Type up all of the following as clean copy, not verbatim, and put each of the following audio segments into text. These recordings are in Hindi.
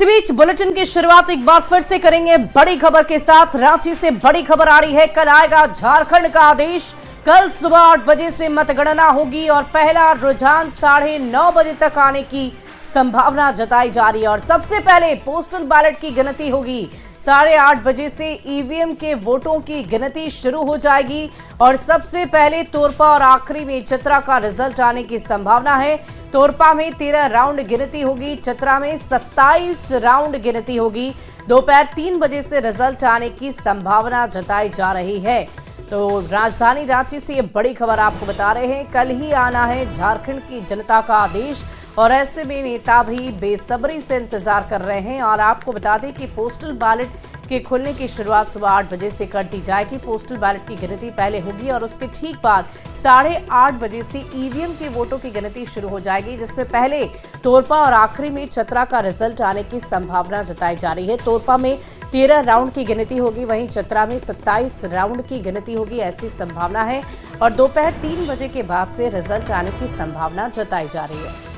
इसी बीच बुलेटिन की शुरुआत एक बार फिर से करेंगे बड़ी खबर के साथ। रांची से बड़ी खबर आ रही है, कल आएगा झारखंड का आदेश। कल सुबह 8 बजे से मतगणना होगी और पहला रुझान 9:30 बजे तक आने की संभावना जताई जा रही है। और सबसे पहले पोस्टल बैलेट की गिनती होगी। 8:30 बजे से ईवीएम के वोटों की गिनती शुरू हो जाएगी और सबसे पहले तोरपा और आखिरी में चतरा का रिजल्ट आने की संभावना है। तोरपा में 13 राउंड गिनती होगी, चतरा में 27 राउंड गिनती होगी। दोपहर 3 बजे से रिजल्ट आने की संभावना जताई जा रही है। तो राजधानी रांची से ये बड़ी खबर आपको बता रहे हैं, कल ही आना है झारखंड की जनता का आदेश और ऐसे में नेता भी बेसब्री से इंतजार कर रहे हैं। और आपको बता दें कि पोस्टल बैलेट के खुलने की शुरुआत सुबह 8 बजे से कर दी जाएगी। पोस्टल बैलेट की गिनती पहले होगी और उसके ठीक बाद 8:30 बजे से ईवीएम के वोटों की गिनती शुरू हो जाएगी, जिसमें पहले तोरपा और आखिरी में चतरा का रिजल्ट आने की संभावना जताई जा रही है। तोरपा में 13 राउंड की गिनती होगी, वहीं चतरा में 27 राउंड की गिनती होगी, ऐसी संभावना है। और दोपहर 3 बजे के बाद से रिजल्ट आने की संभावना जताई जा रही है।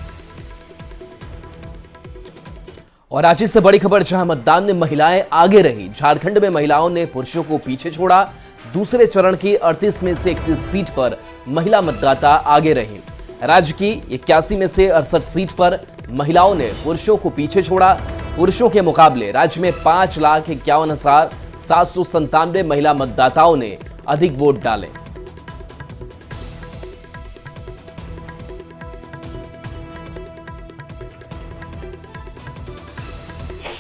और रांची से बड़ी खबर, जहां मतदान में महिलाएं आगे रही। झारखंड में महिलाओं ने पुरुषों को पीछे छोड़ा। दूसरे चरण की 38 में से 31 सीट पर महिला मतदाता आगे रही। राज्य की 81 में से 68 सीट पर महिलाओं ने पुरुषों को पीछे छोड़ा। पुरुषों के मुकाबले राज्य में 5,51,797 महिला मतदाताओं ने अधिक वोट डाले।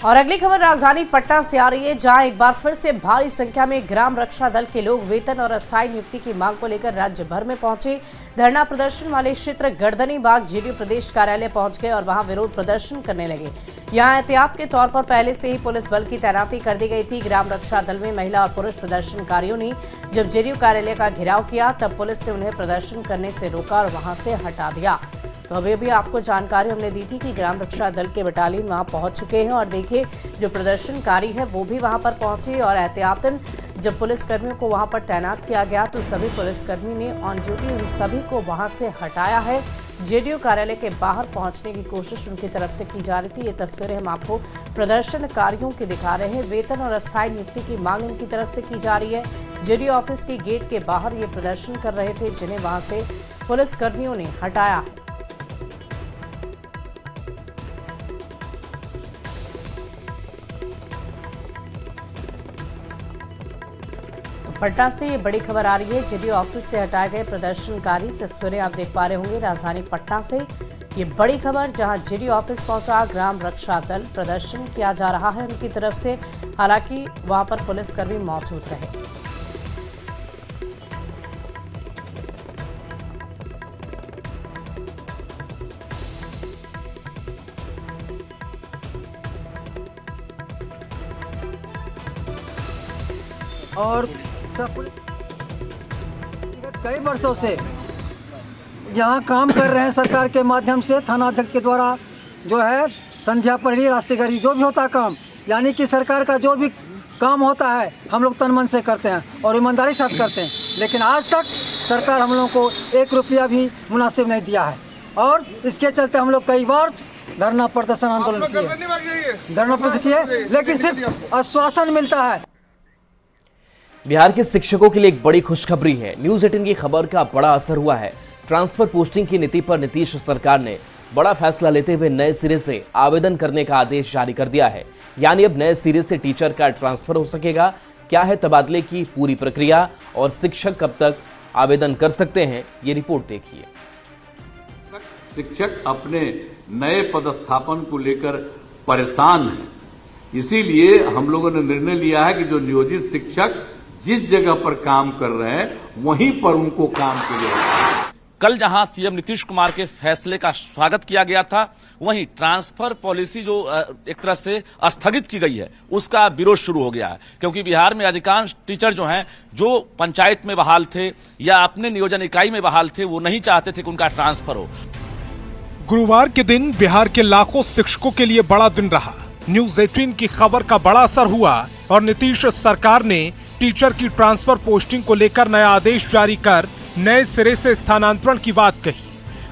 और अगली खबर राजधानी पटना से आ रही है, जहां एक बार फिर से भारी संख्या में ग्राम रक्षा दल के लोग वेतन और अस्थायी नियुक्ति की मांग को लेकर राज्य भर में पहुंचे। धरना प्रदर्शन वाले क्षेत्र गर्दनी बाग जेडीयू प्रदेश कार्यालय पहुंच गए और वहां विरोध प्रदर्शन करने लगे। यहां एहतियात के तौर पर पहले से ही पुलिस बल की तैनाती कर दी गई थी। ग्राम रक्षा दल में महिला और पुरुष प्रदर्शनकारियों ने जब जेडीयू कार्यालय का घेराव किया, तब पुलिस ने उन्हें प्रदर्शन करने से रोका और वहां से हटा दिया। तो अभी भी आपको जानकारी हमने दी थी कि ग्राम रक्षा दल के बटालियन वहां पहुंच चुके हैं और देखिए जो प्रदर्शनकारी है वो भी वहां पर पहुंचे और एहतियातन जब पुलिसकर्मियों को वहां पर तैनात किया गया तो सभी पुलिसकर्मी ने ऑन ड्यूटी उन सभी को वहां से हटाया है। जेडीयू कार्यालय के बाहर पहुंचने की कोशिश उनकी तरफ से की जा रही थी। ये तस्वीरें हम आपको प्रदर्शनकारियों की दिखा रहे हैं। वेतन और अस्थायी नियुक्ति की मांग इनकी तरफ से की जा रही है। जेडीयू ऑफिस के गेट के बाहर ये प्रदर्शन कर रहे थे, जिन्हें वहां से पुलिसकर्मियों ने हटाया है। पटना से ये बड़ी खबर आ रही है, जेडीयू ऑफिस से हटाए गए प्रदर्शनकारी। तस्वीरें आप देख पा रहे होंगे राजधानी पटना से ये बड़ी खबर, जहां जेडीयू ऑफिस पहुंचा ग्राम रक्षा दल। प्रदर्शन किया जा रहा है उनकी तरफ से, हालांकि वहां पर पुलिसकर्मी मौजूद रहे। और कई वर्षों से यहाँ काम कर रहे हैं सरकार के माध्यम से। थाना अध्यक्ष के द्वारा जो है संध्या प्रहरी, रास्तेगरी, जो भी होता है काम, यानी कि सरकार का जो भी काम होता है हम लोग तन मन से करते हैं और ईमानदारी के साथ करते हैं। लेकिन आज तक सरकार हम लोगों को 1 रुपया भी मुनासिब नहीं दिया है और इसके चलते हम लोग कई बार धरना प्रदर्शन आंदोलन किए, लेकिन सिर्फ आश्वासन मिलता है। बिहार के शिक्षकों के लिए एक बड़ी खुशखबरी है। न्यूज़ 18 की खबर का बड़ा असर हुआ है। ट्रांसफर पोस्टिंग की नीति पर नीतीश सरकार ने बड़ा फैसला लेते हुए नए सिरे से आवेदन करने का आदेश जारी कर दिया है। यानी अब नए सिरे से टीचर का ट्रांसफर हो सकेगा। क्या है तबादले की पूरी प्रक्रिया और शिक्षक कब तक आवेदन कर सकते हैं, ये रिपोर्ट देखिए। शिक्षक अपने नए पदस्थापन को लेकर परेशान हैं, इसीलिए हम लोगों ने निर्णय लिया है कि जो नियोजित शिक्षक जिस जगह पर काम कर रहे हैं वहीं पर उनको काम के लिए। कल जहां सीएम नीतीश कुमार के फैसले का स्वागत किया गया था, वहीं ट्रांसफर पॉलिसी जो एक तरह से स्थगित की गई है उसका विरोध शुरू हो गया है। क्योंकि बिहार में अधिकांश टीचर जो हैं, जो पंचायत में बहाल थे या अपने नियोजन इकाई में बहाल थे, वो नहीं चाहते थे कि उनका ट्रांसफर हो। गुरुवार के दिन बिहार के लाखों शिक्षकों के लिए बड़ा दिन रहा। न्यूज़ 18 की खबर का बड़ा असर हुआ और नीतीश सरकार ने टीचर की ट्रांसफर पोस्टिंग को लेकर नया आदेश जारी कर नए सिरे से स्थानांतरण की बात कही।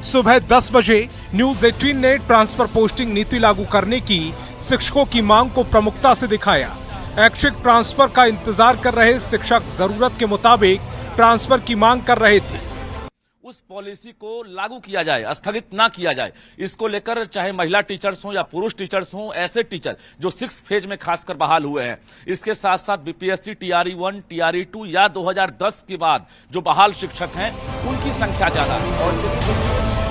सुबह 10 बजे न्यूज़ 18 ने ट्रांसफर पोस्टिंग नीति लागू करने की शिक्षकों की मांग को प्रमुखता से दिखाया। ऐच्छिक ट्रांसफर का इंतजार कर रहे शिक्षक जरूरत के मुताबिक ट्रांसफर की मांग कर रहे थे। उस पॉलिसी को लागू किया जाए, स्थगित ना किया जाए। इसको लेकर चाहे महिला टीचर्स हों या पुरुष टीचर्स हों, ऐसे टीचर जो 6 फेज में खासकर बहाल हुए हैं, इसके साथ साथ बीपीएससी टीआरई 1, टीआरई 2 या 2010 के बाद जो बहाल शिक्षक हैं, उनकी संख्या ज्यादा है। और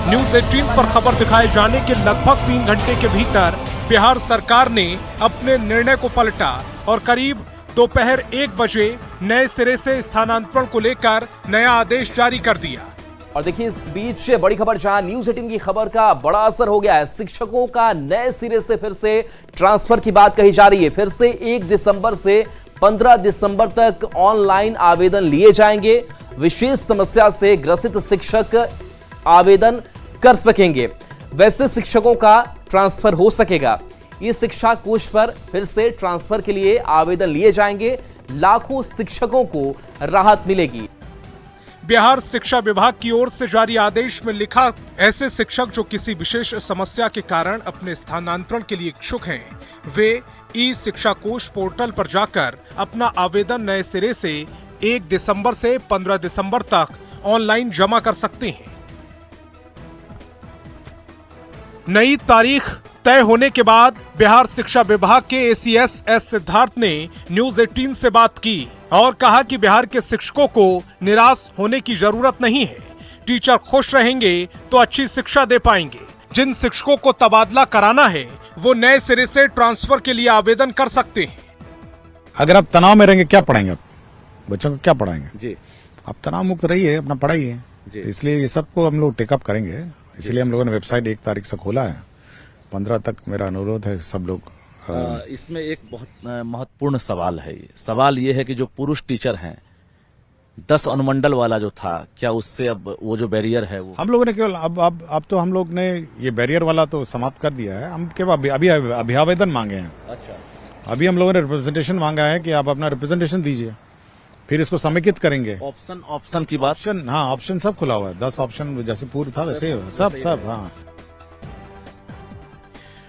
न्यूज 18 पर खबर दिखाए जाने के लगभग 3 घंटे के भीतर बिहार सरकार ने अपने निर्णय को पलटा और करीब दोपहर 1 बजे नए सिरे से स्थानांतरण को लेकर नया आदेश जारी कर दिया। और देखिए, इस बीच बड़ी खबर जहां न्यूज 18 की खबर का बड़ा असर हो गया है। शिक्षकों का नए सिरे से फिर से ट्रांसफर की बात कही जा रही है। फिर से 1 दिसंबर से 15 दिसंबर तक ऑनलाइन आवेदन लिए जाएंगे। विशेष समस्या से ग्रसित शिक्षक आवेदन कर सकेंगे। वैसे शिक्षकों का ट्रांसफर हो सकेगा। इस शिक्षा कोष पर फिर से ट्रांसफर के लिए आवेदन लिए जाएंगे। लाखों शिक्षकों को राहत मिलेगी। बिहार शिक्षा विभाग की ओर से जारी आदेश में लिखा, ऐसे शिक्षक जो किसी विशेष समस्या के कारण अपने स्थानांतरण के लिए इच्छुक हैं, वे ई शिक्षा कोष पोर्टल पर जाकर अपना आवेदन नए सिरे से 1 दिसंबर से 15 दिसंबर तक ऑनलाइन जमा कर सकते हैं। नई तारीख तय होने के बाद बिहार शिक्षा विभाग के एसीएस एस सिद्धार्थ ने न्यूज 18 से बात की और कहा कि बिहार के शिक्षकों को निराश होने की जरूरत नहीं है। टीचर खुश रहेंगे तो अच्छी शिक्षा दे पाएंगे। जिन शिक्षकों को तबादला कराना है वो नए सिरे से ट्रांसफर के लिए आवेदन कर सकते हैं। अगर आप तनाव में रहेंगे क्या पढ़ाएंगे? आप बच्चों को क्या पढ़ाएंगे जी, आप तनाव मुक्त रहिए, अपना पढ़ाइए। इसलिए ये सबको हम लोग टेकअप करेंगे। इसलिए हम लोगों ने वेबसाइट 1 तारीख से खोला है। 15 तक मेरा अनुरोध है सब लोग। इसमें एक बहुत महत्वपूर्ण सवाल है। सवाल ये है कि जो पुरुष टीचर हैं, 10 अनुमंडल वाला जो था, क्या उससे अब वो जो बैरियर है वो हम लोगों ने केवल अब तो हम लोग ने ये बैरियर वाला तो समाप्त कर दिया है। हम केवल अभी अभियावेदन मांगे हैं। अच्छा, अभी हम लोगों ने रिप्रेजेंटेशन मांगा है कि आप अपना रिप्रेजेंटेशन दीजिए, फिर इसको समेकित करेंगे। ऑप्शन की बात। ऑप्शन, हाँ, ऑप्शन सब खुला हुआ है। 10 ऑप्शन जैसे पूर्व था वैसे सब। हाँ,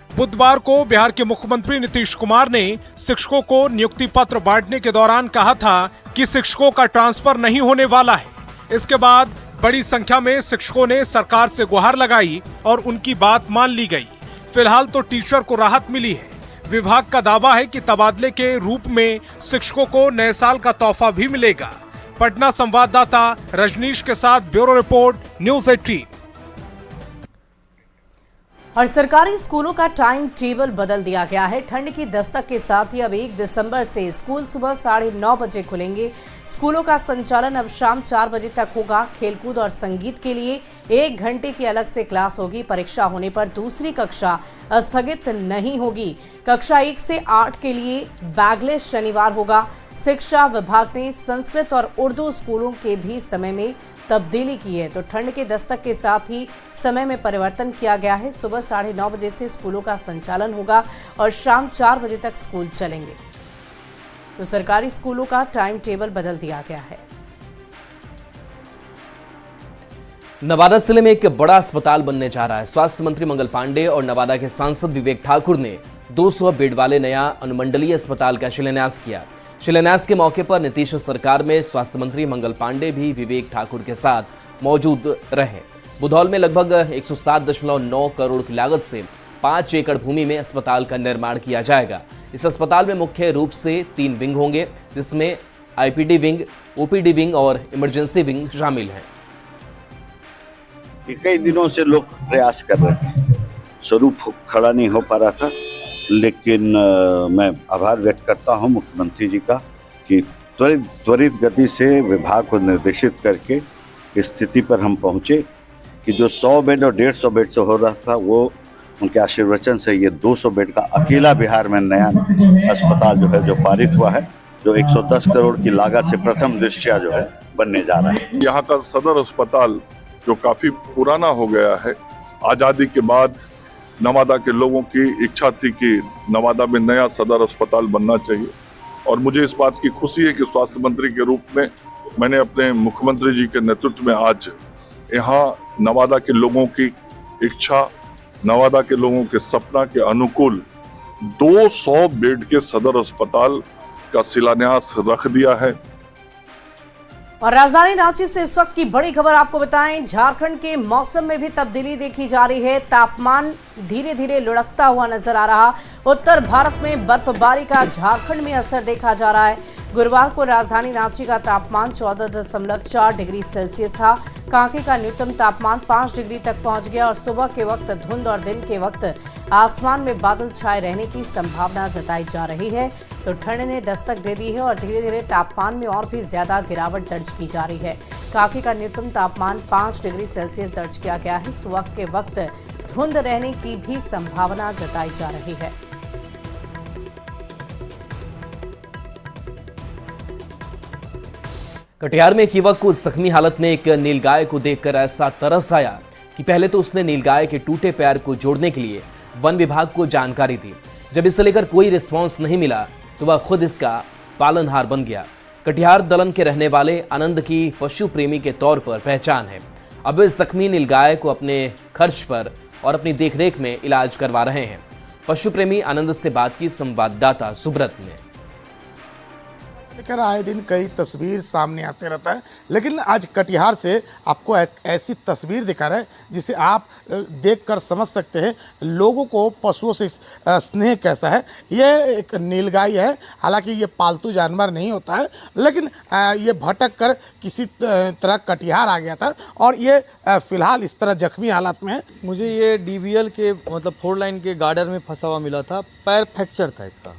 बुधवार को बिहार के मुख्यमंत्री नीतीश कुमार ने शिक्षकों को नियुक्ति पत्र बांटने के दौरान कहा था कि शिक्षकों का ट्रांसफर नहीं होने वाला है। इसके बाद बड़ी संख्या में शिक्षकों ने सरकार से गुहार लगाई और उनकी बात मान ली गई। फिलहाल तो टीचर को राहत मिली है। विभाग का दावा है कि तबादले के रूप में शिक्षकों को नए साल का तोहफा भी मिलेगा। पटना संवाददाता रजनीश के साथ ब्यूरो रिपोर्ट, न्यूज 18। और सरकारी स्कूलों का टाइम टेबल बदल दिया गया है। ठंड की दस्तक के साथ ही अब 1 दिसंबर से स्कूल सुबह 9:30 बजे खुलेंगे। स्कूलों का संचालन अब शाम 4 बजे तक होगा। खेलकूद और संगीत के लिए 1 घंटे की अलग से क्लास होगी। परीक्षा होने पर दूसरी कक्षा स्थगित नहीं होगी। कक्षा 1 से 8 के लिए बैगलेस शनिवार होगा। शिक्षा विभाग ने संस्कृत और उर्दू स्कूलों के भी समय में तब्दीली की है। तो ठंड के दस्तक के साथ ही समय में परिवर्तन किया गया है। सुबह 9:30 बजे से स्कूलों का संचालन होगा और शाम 4 बजे तक स्कूल चलेंगे। तो सरकारी स्कूलों का टाइम टेबल बदल दिया गया है। नवादा जिले में एक बड़ा अस्पताल बनने जा रहा है। स्वास्थ्य मंत्री मंगल पांडे और नवादा के सांसद विवेक ठाकुर ने 200 बेड वाले नया अनुमंडलीय अस्पताल का शिलान्यास किया। शिलान्यास के मौके पर नीतीश सरकार में स्वास्थ्य मंत्री मंगल पांडे भी विवेक ठाकुर के साथ मौजूद रहे। बुधौल में लगभग 107.9 करोड़ की लागत से 5 एकड़ भूमि में अस्पताल का निर्माण किया जाएगा। इस अस्पताल में मुख्य रूप से 3 विंग होंगे, जिसमें आईपीडी विंग, ओपीडी विंग और इमरजेंसी विंग शामिल हैं। कई दिनों से लोग प्रयास कर रहे थे, स्वरूप खड़ा नहीं हो पा रहा था, लेकिन मैं आभार व्यक्त करता हूं मुख्यमंत्री जी का कि त्वरित गति से विभाग को निर्देशित करके इस स्थिति पर हम पहुंचे कि जो 100 बेड और 150 बेड से हो रहा था, वो उनके आशीर्वचन से ये 200 बेड का अकेला बिहार में नया अस्पताल जो है जो पारित हुआ है, जो 110 करोड़ की लागत से प्रथम दृष्टया जो है बनने जा रहा है। यहाँ का सदर अस्पताल जो काफी पुराना हो गया है, आजादी के बाद नवादा के लोगों की इच्छा थी कि नवादा में नया सदर अस्पताल बनना चाहिए और मुझे इस बात की खुशी है कि स्वास्थ्य मंत्री के रूप में मैंने अपने मुख्यमंत्री जी के नेतृत्व में आज यहाँ नवादा के लोगों की इच्छा, नवादा के लोगों के सपना के अनुकूल 200 बेड के सदर अस्पताल का शिलान्यास रख दिया है। और राजधानी रांची से इस वक्त की बड़ी खबर आपको बताएं, झारखंड के मौसम में भी तब्दीली देखी जा रही है। तापमान धीरे धीरे लुढ़कता हुआ नजर आ रहा। उत्तर भारत में बर्फबारी का झारखंड में असर देखा जा रहा है। गुरुवार को राजधानी रांची का तापमान 14.4 डिग्री सेल्सियस था। कांके का न्यूनतम तापमान 5 डिग्री तक पहुंच गया और सुबह के वक्त धुंध और दिन के वक्त आसमान में बादल छाए रहने की संभावना जताई जा रही है। तो ठंड ने दस्तक दे दी है और धीरे धीरे तापमान में और भी ज्यादा गिरावट दर्ज की जा रही है। कांके का न्यूनतम तापमान 5 डिग्री सेल्सियस दर्ज किया गया है। सुबह के वक्त धुंध रहने की भी संभावना जताई जा रही है। कटिहार में एक युवक को जख्मी हालत में एक नीलगाय को देखकर ऐसा तरस आया कि पहले तो उसने नीलगाय के टूटे पैर को जोड़ने के लिए वन विभाग को जानकारी दी। जब इसे लेकर कोई रिस्पांस नहीं मिला तो वह खुद इसका पालनहार बन गया। कटिहार दलन के रहने वाले आनंद की पशु प्रेमी के तौर पर पहचान है। अब इस जख्मी नीलगाय को अपने खर्च पर और अपनी देखरेख में इलाज करवा रहे हैं। पशु प्रेमी आनंद से बात की संवाददाता सुब्रत ने। लेकर आए दिन कई तस्वीर सामने आते रहता है, लेकिन आज कटिहार से आपको एक ऐसी तस्वीर दिखा रहा है जिसे आप देखकर समझ सकते हैं लोगों को पशुओं से स्नेह कैसा है। ये एक नीलगाय है, हालांकि ये पालतू जानवर नहीं होता है, लेकिन ये भटक कर किसी तरह कटिहार आ गया था और ये फिलहाल इस तरह जख्मी हालत में है। मुझे ये DBL के मतलब 4 लाइन के गार्डर में फंसा हुआ मिला था। पैर फ्रैक्चर था इसका,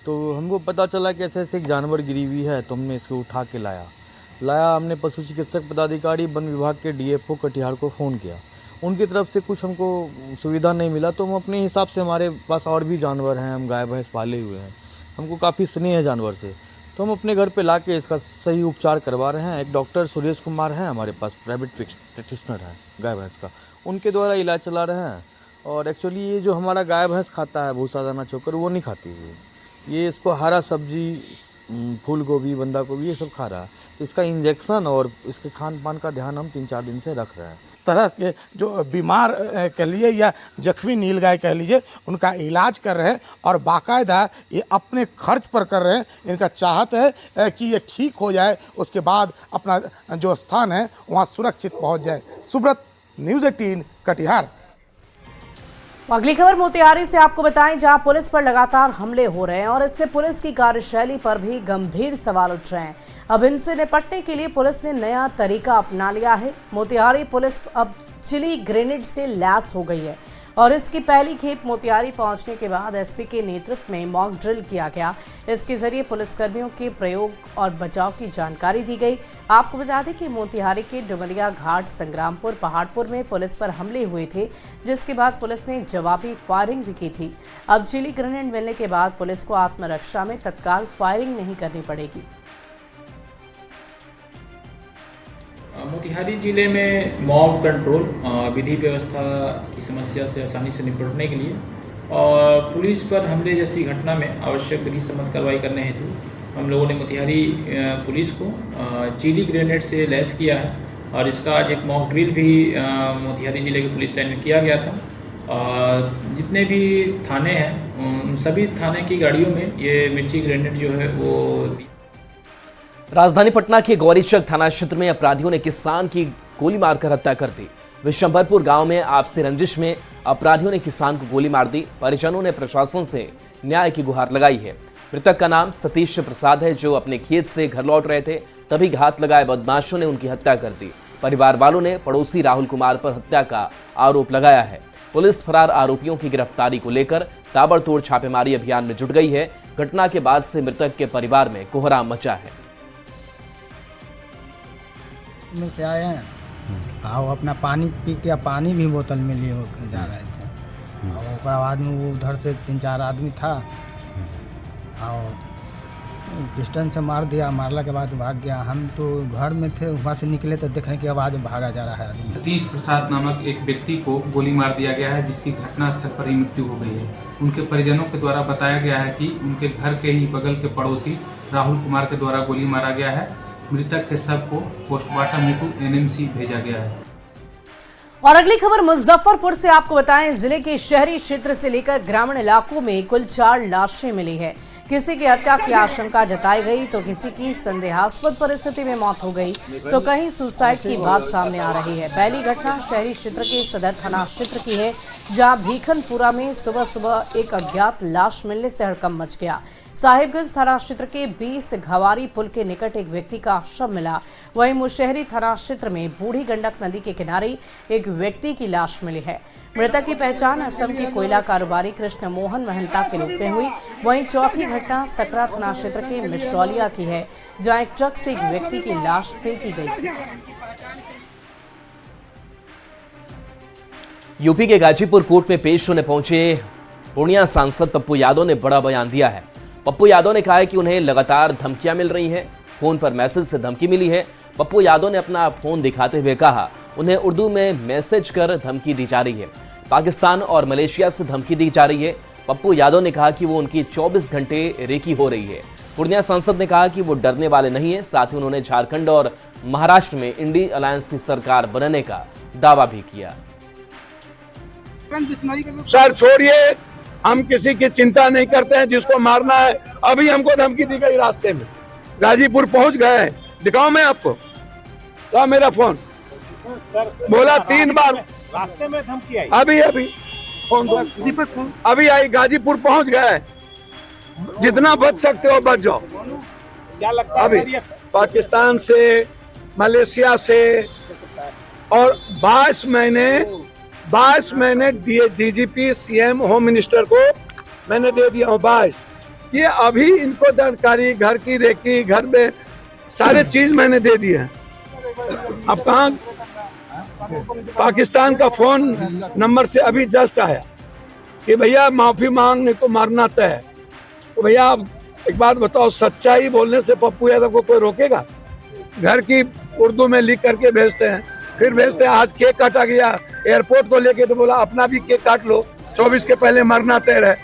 तो हमको पता चला कि ऐसे ऐसे एक जानवर गिरी हुई है, तो हमने इसको उठा के लाया। हमने पशु चिकित्सक पदाधिकारी वन विभाग के DFO कटिहार को फ़ोन किया। उनकी तरफ से कुछ हमको सुविधा नहीं मिला, तो हम अपने हिसाब से, हमारे पास और भी जानवर हैं, हम गाय भैंस पाले हुए हैं, हमको काफ़ी स्नेह है जानवर से, तो हम अपने घर पे ला के इसका सही उपचार करवा रहे हैं। एक डॉक्टर सुरेश कुमार हैं हमारे पास, प्राइवेट प्रैक्टिशनर है गाय भैंस का, उनके द्वारा इलाज चला रहे हैं। और एक्चुअली ये जो हमारा गाय भैंस खाता है भूसा दाना चोकर, वो नहीं खाती है ये, इसको हरा सब्जी, फूल गोभी, बंदा गोभी ये सब खा रहा है। तो इसका इंजेक्शन और इसके खान पान का ध्यान हम 3-4 दिन से रख रहे हैं। तरह के जो बीमार कह लीजिए या जख्मी नीलगाय कह लीजिए, उनका इलाज कर रहे हैं और बाकायदा ये अपने खर्च पर कर रहे हैं। इनका चाहत है कि ये ठीक हो जाए, उसके बाद अपना जो स्थान है वहाँ सुरक्षित पहुँच जाए। सुब्रत, न्यूज़ 18 कटिहार। अगली खबर मोतिहारी से आपको बताएं, जहां पुलिस पर लगातार हमले हो रहे हैं और इससे पुलिस की कार्यशैली पर भी गंभीर सवाल उठ रहे हैं। अब इनसे निपटने के लिए पुलिस ने नया तरीका अपना लिया है। मोतिहारी पुलिस अब चिली ग्रेनेड से लैस हो गई है और इसकी पहली खेप मोतिहारी पहुंचने के बाद एसपी के नेतृत्व में मॉक ड्रिल किया गया। इसके जरिए पुलिसकर्मियों के प्रयोग और बचाव की जानकारी दी गई। आपको बता दें कि मोतिहारी के डुमरिया घाट, संग्रामपुर, पहाड़पुर में पुलिस पर हमले हुए थे, जिसके बाद पुलिस ने जवाबी फायरिंग भी की थी। अब चिली ग्रेनेड मिलने के बाद पुलिस को आत्मरक्षा में तत्काल फायरिंग नहीं करनी पड़ेगी। मोतिहारी जिले में मॉब कंट्रोल, विधि व्यवस्था की समस्या से आसानी से निपटने के लिए और पुलिस पर हमले जैसी घटना में आवश्यक विधि सम्मत कार्रवाई करने हेतु हम लोगों ने मोतिहारी पुलिस को चिली ग्रेनेड से लैस किया है और इसका आज एक मॉक ड्रिल भी मोतिहारी जिले के पुलिस लाइन में किया गया था। जितने भी थाने हैं उन सभी थाने की गाड़ियों में ये मिर्ची ग्रेनेड जो है वो। राजधानी पटना के गौरीचक थाना क्षेत्र में अपराधियों ने किसान की गोली मारकर हत्या कर दी। विशंभरपुर गांव में आपसी रंजिश में अपराधियों ने किसान को गोली मार दी। परिजनों ने प्रशासन से न्याय की गुहार लगाई है। मृतक का नाम सतीश प्रसाद है, जो अपने खेत से घर लौट रहे थे, तभी घात लगाए बदमाशों ने उनकी हत्या कर दी। परिवार वालों ने पड़ोसी राहुल कुमार पर हत्या का आरोप लगाया है। पुलिस फरार आरोपियों की गिरफ्तारी को लेकर ताबड़तोड़ छापेमारी अभियान में जुट गई है। घटना के बाद से मृतक के परिवार में कोहराम मचा है। में से आए हैं और अपना पानी पी के पानी भी बोतल में लिए जा रहे थे और उसके बाद में वो उधर से 3-4 आदमी था और पिस्टन से मार दिया। मारला के बाद भाग गया। हम तो घर में थे, वहाँ से निकले तो देखने की आवाज़ भागा जा रहा है आदमी। सतीश प्रसाद नामक एक व्यक्ति को गोली मार दिया गया है, जिसकी घटनास्थल पर ही मृत्यु हो गई है। उनके परिजनों के द्वारा बताया गया है कि उनके घर के ही बगल के पड़ोसी राहुल कुमार के द्वारा गोली मारा गया है। मृतक के शव को पोस्टमार्टम हेतु NMC भेजा गया है। और अगली खबर मुजफ्फरपुर से आपको बताएं, जिले के शहरी क्षेत्र से लेकर ग्रामीण इलाकों में कुल 4 लाशें मिली है। किसी की हत्या की आशंका जताई गई तो किसी की संदेहास्पद परिस्थिति में मौत हो गई तो कहीं सुसाइड की बात सामने आ रही है। पहली घटना शहरी क्षेत्र के सदर थाना क्षेत्र की है, जहां भीखनपुरा में सुबह सुबह एक अज्ञात लाश मिलने से हड़कंप मच गया। साहिबगंज थाना क्षेत्र के 20 घवारी पुल के निकट एक व्यक्ति का शव मिला। वहीं मुशहरी थाना क्षेत्र में बूढ़ी गंडक नदी के किनारे एक व्यक्ति की लाश मिली है। मृतक की पहचान असम के कोयला कारोबारी कृष्ण मोहन महंता के रूप में हुई। वहीं चौथी घटना सकरा थाना क्षेत्र के मिश्रौलिया की है, जहां एक ट्रक से एक व्यक्ति की लाश फेंकी गई थी। यूपी के गाजीपुर कोर्ट में पेश होने पहुंचे पूर्णिया सांसद पप्पू यादव ने बड़ा बयान दिया है। पप्पू यादव ने कहा है कि उन्हें लगातार धमकियां मिल रही हैं, फोन पर मैसेज से धमकी मिली है। पप्पू यादव ने अपना फोन दिखाते हुए कहा उन्हें उर्दू में मैसेज कर धमकी दी जा रही है। पाकिस्तान और मलेशिया से धमकी दी जा रही है। पप्पू यादव ने कहा कि वो उनकी 24 घंटे रेकी हो रही है। पूर्णिया सांसद ने कहा कि वो डरने वाले नहीं है। साथ ही उन्होंने झारखंड और महाराष्ट्र में इंडी अलायंस की सरकार बनने का दावा भी किया। सर छोड़िए, हम किसी की चिंता नहीं करते हैं, जिसको मारना है। अभी हमको धमकी दी गई रास्ते में, गाजीपुर पहुंच गए, दिखाओ मैं आपको, तो मेरा फोन बोला 3 बार रास्ते में धमकी आई। अभी फोन दो, दीपक फोन अभी आई। गाजीपुर पहुंच गए, जितना बच सकते हो बच जाओ। क्या लगता है अभी पाकिस्तान से, मलेशिया से और 22 महीने डीजीपी, सीएम, होम मिनिस्टर को मैंने दे दिया हूँ 22। ये अभी इनको जानकारी, घर की रेकी, घर में सारे चीज मैंने दे दिए हैं। अब कहाँ पाकिस्तान का फोन नंबर से अभी जस्ट आया कि भैया माफी मांगने को मारना तय है। तो भैया आप एक बात बताओ, सच्चाई बोलने से पप्पू यादव को कोई रोकेगा? घर की उर्दू में लिख करके भेजते हैं, फिर भेजते हैं। आज केक काटा गया एयरपोर्ट को लेके, तो बोला अपना भी केक काट लो, 24 के पहले मरना तय है।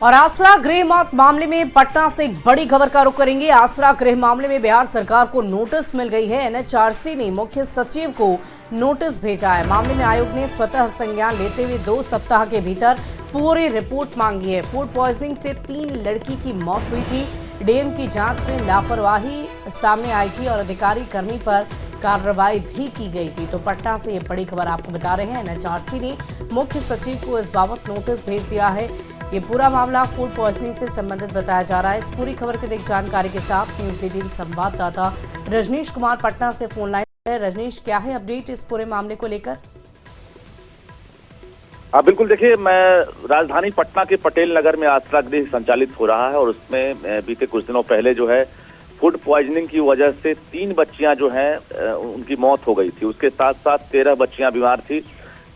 और आसरा गृह मौत मामले में पटना से एक बड़ी खबर का रुख करेंगे। आसरा गृह मामले में बिहार सरकार को नोटिस मिल गई है। एनएचआरसी ने मुख्य सचिव को नोटिस भेजा है। मामले में आयोग ने स्वतः संज्ञान लेते हुए 2 सप्ताह के भीतर पूरी रिपोर्ट मांगी है। फूड पॉइजनिंग से 3 लड़की की मौत हुई थी। डीएम की जांच में लापरवाही सामने आई थी और अधिकारी कर्मी पर कार्रवाई भी की गई थी। तो पटना से ये बड़ी खबर आपको बता रहे हैं। एनएचआरसी ने मुख्य सचिव को इस बाबत नोटिस भेज दिया है। ये पूरा मामला फूड पॉइजनिंग से संबंधित बताया जा रहा है। इस पूरी खबर की अधिक जानकारी के साथ न्यूज़ 18 संवाददाता रजनीश कुमार पटना से फोन लाइन है। रजनीश, क्या है अपडेट इस पूरे मामले को लेकर? बिल्कुल, देखिए, मैं राजधानी पटना के पटेल नगर में आसरा गृह संचालित हो रहा है और उसमें बीते कुछ दिनों पहले जो है फूड पॉइजनिंग की वजह से 3 बच्चियां जो हैं उनकी मौत हो गई थी। उसके साथ साथ 13 बच्चियां बीमार थी,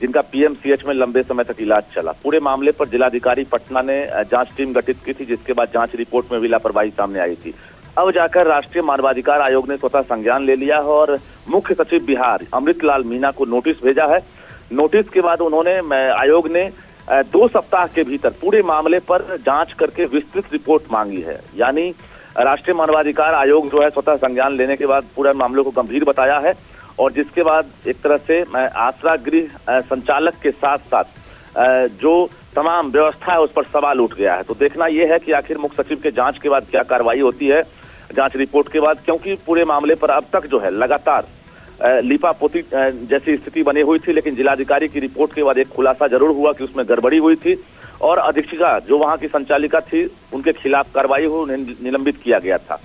जिनका पीएमसीएच में लंबे समय तक इलाज चला। पूरे मामले पर जिलाधिकारी पटना ने जांच टीम गठित की थी, जिसके बाद जांच रिपोर्ट में भी लापरवाही सामने आई थी। अब जाकर राष्ट्रीय मानवाधिकार आयोग ने स्वतः संज्ञान ले लिया है और मुख्य सचिव बिहार अमृतलाल मीना को नोटिस भेजा है। नोटिस के बाद आयोग ने 2 सप्ताह के भीतर पूरे मामले पर जांच करके विस्तृत रिपोर्ट मांगी है। यानी राष्ट्रीय मानवाधिकार आयोग जो है स्वतः संज्ञान लेने के बाद पूरे मामले को गंभीर बताया है और जिसके बाद एक तरह से आसरा गृह संचालक के साथ साथ जो तमाम व्यवस्था है उस पर सवाल उठ गया है। तो देखना यह है कि आखिर मुख्य सचिव के जांच के बाद क्या कार्रवाई होती है जांच रिपोर्ट के बाद, क्योंकि पूरे मामले पर अब तक जो है लगातार लीपापोती जैसी स्थिति बनी हुई थी। लेकिन जिलाधिकारी की रिपोर्ट के बाद एक खुलासा जरूर हुआ कि उसमें गड़बड़ी हुई थी और अधीक्षिका जो वहां की संचालिका थी उनके खिलाफ कार्रवाई हुई, उन्हें निलंबित किया गया था।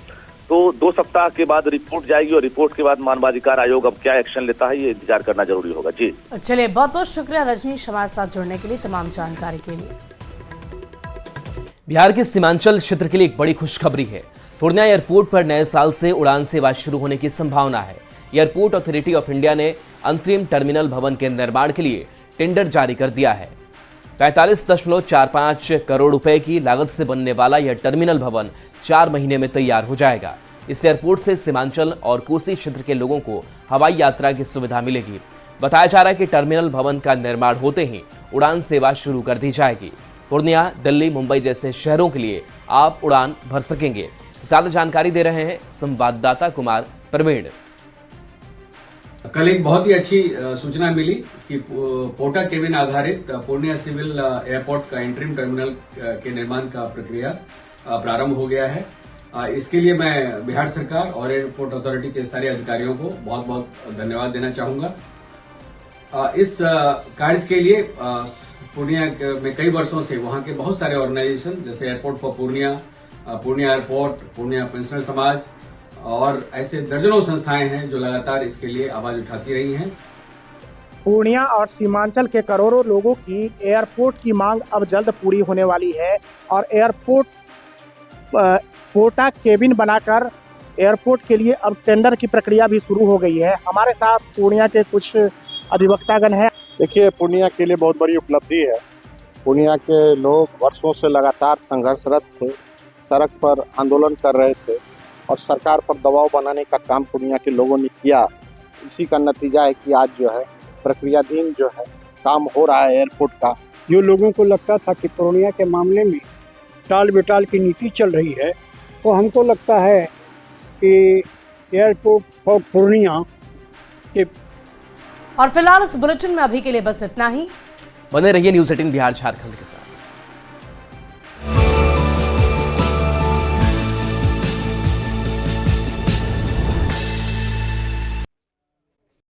तो 2 सप्ताह के बाद रिपोर्ट जाएगी और रिपोर्ट के बाद मानवाधिकार आयोग अब क्या एक्शन लेता है ये इंतजार करना जरूरी होगा। जी चलिए, बहुत बहुत शुक्रिया रजनीश हमारे साथ जुड़ने के लिए, तमाम जानकारी के लिए। बिहार के सीमांचल क्षेत्र के लिए एक बड़ी खुशखबरी है। पूर्णिया एयरपोर्ट पर नए साल से उड़ान सेवा शुरू होने की संभावना है। एयरपोर्ट अथॉरिटी ऑफ इंडिया ने अंतरिम टर्मिनल भवन के निर्माण के लिए टेंडर जारी कर दिया है। 45.45 करोड़ रुपए की लागत से बनने वाला यह टर्मिनल भवन 4 महीने में तैयार हो जाएगा। इस एयरपोर्ट से सीमांचल और कोसी क्षेत्र के लोगों को हवाई यात्रा की सुविधा मिलेगी। बताया जा रहा है कि टर्मिनल भवन का निर्माण होते ही उड़ान सेवा शुरू कर दी जाएगी। पूर्णिया, दिल्ली, मुंबई जैसे शहरों के लिए आप उड़ान भर सकेंगे। ज्यादा जानकारी दे रहे हैं संवाददाता कुमार प्रवीण। कल एक बहुत ही अच्छी सूचना मिली कि पोटा केबिन आधारित पूर्णिया सिविल एयरपोर्ट का इंटरिम टर्मिनल के निर्माण का प्रक्रिया प्रारंभ हो गया है। इसके लिए मैं बिहार सरकार और एयरपोर्ट अथॉरिटी के सारे अधिकारियों को बहुत बहुत धन्यवाद देना चाहूंगा। इस कार्य के लिए पूर्णिया में कई वर्षों से वहां के बहुत सारे ऑर्गेनाइजेशन जैसे airport for Purnia, Purnia airport, Purnia pensioner समाज और ऐसे दर्जनों संस्थाएं हैं जो लगातार इसके लिए आवाज उठाती रही हैं। पूर्णिया और सीमांचल के करोड़ों लोगों की एयरपोर्ट की मांग अब जल्द पूरी होने वाली है और एयरपोर्ट पोटा केबिन बनाकर एयरपोर्ट के लिए अब टेंडर की प्रक्रिया भी शुरू हो गई है। हमारे साथ पूर्णिया के कुछ अधिवक्तागण हैं। देखिए, पूर्णिया के लिए बहुत बड़ी उपलब्धि है। पूर्णिया के लोग वर्षों से लगातार संघर्षरत थे, सड़क पर आंदोलन कर रहे थे और सरकार पर दबाव बनाने का काम पूर्णिया के लोगों ने किया। इसी का नतीजा है कि आज जो है प्रक्रियाधीन जो है काम हो रहा है एयरपोर्ट का। जो लोगों को लगता था कि पूर्णिया के मामले में टाल बेटाल की नीति चल रही है, तो हमको लगता है कि एयरपोर्ट फॉर पूर्णिया के। और फिलहाल इस बुलेटिन में अभी के लिए बस इतना ही। बने रहिए न्यूज़ 18 बिहार झारखंड के साथ।